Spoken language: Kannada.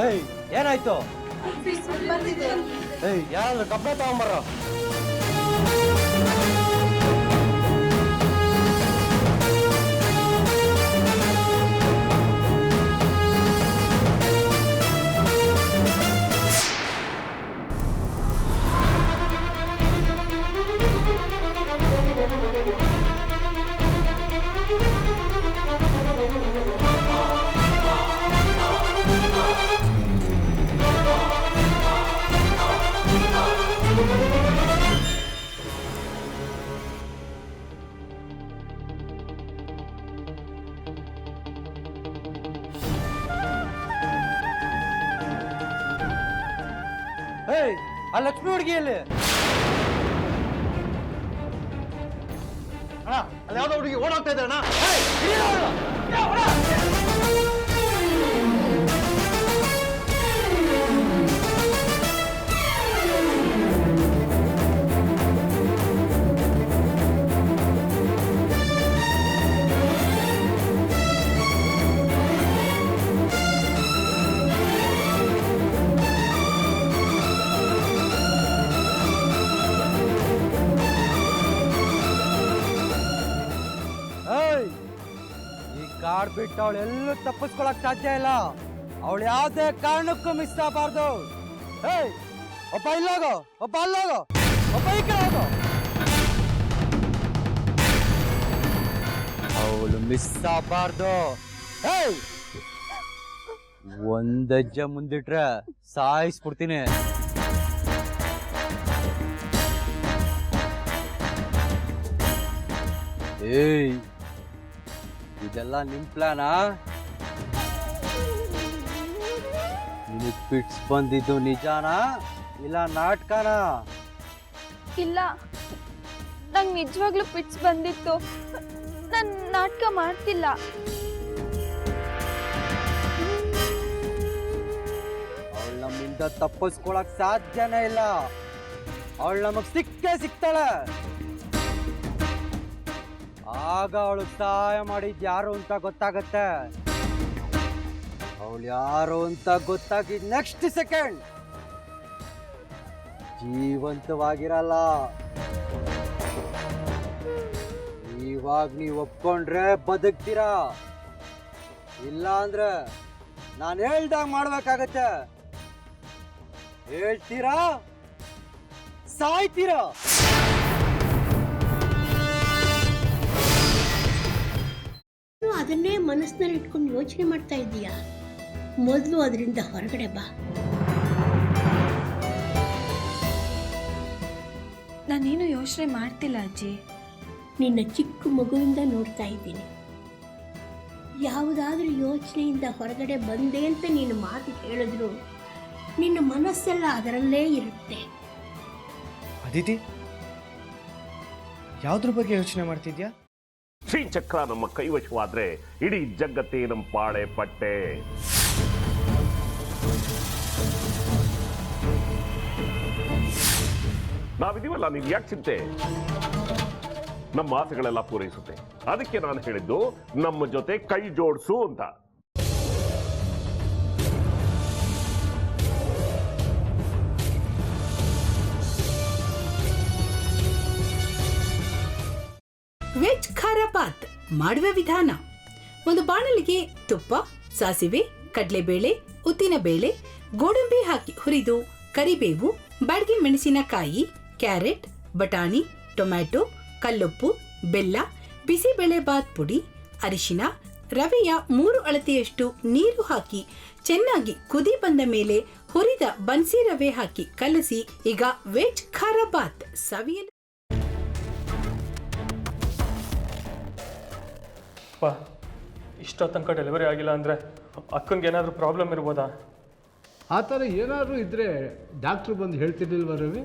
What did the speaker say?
ಏಯ್ ಏನಾಯ್ತು? ಏಯ್ ಯಾರಾದ್ರೂ ಕಬ್ಬೆ ತಗೊಂಬರೋ. ಏಯ್ ಆ ಲಕ್ಷ್ಮಿ ಹುಡುಗಿಯಲ್ಲಿ ಅಣ್ಣ, ಅಲ್ಲಿ ಯಾವ್ದೋ ಹುಡುಗಿ ಓಡಾಡ್ತಾ ಇದ್ದಾರೆ ಅಣ್ಣ. ಕಾಡ್ ಬಿಟ್ಟು ಅವಳು ಎಲ್ಲೂ ತಪ್ಪಿಸ್ಕೊಳಕ್ ಸಾಧ್ಯ ಇಲ್ಲ. ಅವಳು ಯಾವುದೇ ಕಾರಣಕ್ಕೂ ಮಿಸ್ ಆಗಬಾರ್ದು. ಏಯ್ ಒಬ್ಬ ಇಲ್ಲೋಗೋ, ಒಬ್ಬ ಅಲ್ಲೋಗೋ, ಒಬ್ಬ ಈ ಕಡೆ ಹೋಗೋ. ಅವಳು ಮಿಸ್ ಆಗಬಾರ್ದು. ಏಯ್ ಒಂದಜ್ಜ ಮುಂದಿಟ್ರೆ ಸಾಯಿಸ್ಬಿಡ್ತೀನಿ. ಏಯ್ ಇದೆಲ್ಲ ನಿಮ್ ಪ್ಲಾನಾ? ನಿನಗ್ ಪಿಟ್ಸ್ ಬಂದಿದ್ದು ನಿಜಾನಾ ಇಲ್ಲ ನಾಟಕನಾ? ಇಲ್ಲ, ನಂಗೆ ನಿಜವಾಗ್ಲೂ ಪಿಟ್ಸ್ ಬಂದಿತ್ತು. ನಾನು ನಾಟಕ ಮಾಡ್ತಿಲ್ಲ. ಅವಳು ನಮ್ಮಿಂದ ತಪ್ಪಿಸ್ಕೊಳಕ್ ಸಾಧ್ಯನೇ ಇಲ್ಲ. ಅವಳು ನಮಗ್ ಸಿಕ್ಕೇ ಸಿಗ್ತಾಳೆ. ಆಗ ಅವಳು ಸಹಾಯ ಮಾಡಿದ್ ಯಾರು ಅಂತ ಗೊತ್ತಾಗತ್ತೆ. ಅವಳು ಯಾರು ಅಂತ ಗೊತ್ತಾಗಿದ್ ನೆಕ್ಸ್ಟ್ ಸೆಕೆಂಡ್ ಜೀವಂತವಾಗಿರಲ್ಲ. ಇವಾಗ ನೀವು ಒಪ್ಕೊಂಡ್ರೆ ಬದುಕ್ತೀರಾ, ಇಲ್ಲ ಅಂದ್ರೆ ನಾನು ಹೇಳ್ದಾಗ ಮಾಡ್ಬೇಕಾಗತ್ತೆ. ಹೇಳ್ತೀರಾ ಸಾಯ್ತೀರಾ? ಅದನ್ನೇ ಮನಸ್ಸಿನಲ್ಲಿ ಇಟ್ಕೊಂಡು ಯೋಚನೆ ಮಾಡ್ತಾ ಇದ್ದೀಯಾ? ಮೊದಲು ಅದರಿಂದ ಹೊರಗಡೆ ಬಾ. ನಾನೇನು ಯೋಚನೆ ಮಾಡ್ತಿಲ್ಲ ಅಜ್ಜಿ. ನಿನ್ನ ಚಿಕ್ಕ ಮಗುವಿಂದ ನೋಡ್ತಾ ಇದ್ದೀನಿ. ಯಾವುದಾದ್ರೂ ಯೋಚನೆಯಿಂದ ಹೊರಗಡೆ ಬಂದೆ ಅಂತ ನೀನು ಮಾತು ಹೇಳಿದ್ರು ನಿನ್ನ ಮನಸ್ಸೆಲ್ಲ ಅದರಲ್ಲೇ ಇರುತ್ತೆ. ಅದಿತಿ, ಯಾವುದ್ರ ಬಗ್ಗೆ ಯೋಚನೆ ಮಾಡ್ತಿದ್ಯಾ? ಶ್ರೀಚಕ್ರ ನಮ್ಮ ಕೈವಶವಾದ್ರೆ ಇಡೀ ಜಗತ್ತೇ ನಮ್ಮ ಪಾಳೆ ಪಟ್ಟೆ. ನಾವಿದೀವಲ್ಲ, ನೀವು ಯಾಕೆ ಚಿಂತೆ? ನಮ್ಮ ಆಸೆಗಳೆಲ್ಲ ಪೂರೈಸುತ್ತೆ. ಅದಕ್ಕೆ ನಾನು ಹೇಳಿದ್ದು ನಮ್ಮ ಜೊತೆ ಕೈ ಜೋಡಿಸು ಅಂತ. ವೆಜ್ ಖಾರ ಬಾತ್ ಮಾಡುವ ವಿಧಾನ: ಒಂದು ಬಾಣಲಿಗೆ ತುಪ್ಪ, ಸಾಸಿವೆ, ಕಡಲೆಬೇಳೆ, ಉದ್ದಿನಬೇಳೆ, ಗೋಡಂಬಿ ಹಾಕಿ ಹುರಿದು ಕರಿಬೇವು, ಬಾಡಿಗೆ ಮೆಣಸಿನಕಾಯಿ, ಕ್ಯಾರೆಟ್, ಬಟಾಣಿ, ಟೊಮ್ಯಾಟೊ, ಕಲ್ಲುಪ್ಪು, ಬೆಲ್ಲ, ಬಿಸಿಬೇಳೆ ಬಾತ್ ಪುಡಿ, ಅರಿಶಿನ, ರವೆಯ 3 ಅಳತೆಯಷ್ಟು ನೀರು ಹಾಕಿ ಚೆನ್ನಾಗಿ ಕುದಿ ಬಂದ ಮೇಲೆ ಹುರಿದ ಬನ್ಸಿ ರವೆ ಹಾಕಿ ಕಲಸಿ. ಈಗ ವೆಜ್ ಖಾರ ಬಾತ್ ಸವಿಯಲು. ಇಷ್ಟೋ ತನಕ ಡೆಲಿವರಿ ಆಗಿಲ್ಲ ಅಂದರೆ ಅಕ್ಕಂಗೆ ಏನಾದರೂ ಪ್ರಾಬ್ಲಮ್ ಇರ್ಬೋದಾ? ಆ ಥರ ಏನಾದರೂ ಇದ್ದರೆ ಡಾಕ್ಟ್ರು ಬಂದು ಹೇಳ್ತಿರ್ಲಿಲ್ವ ರವಿ?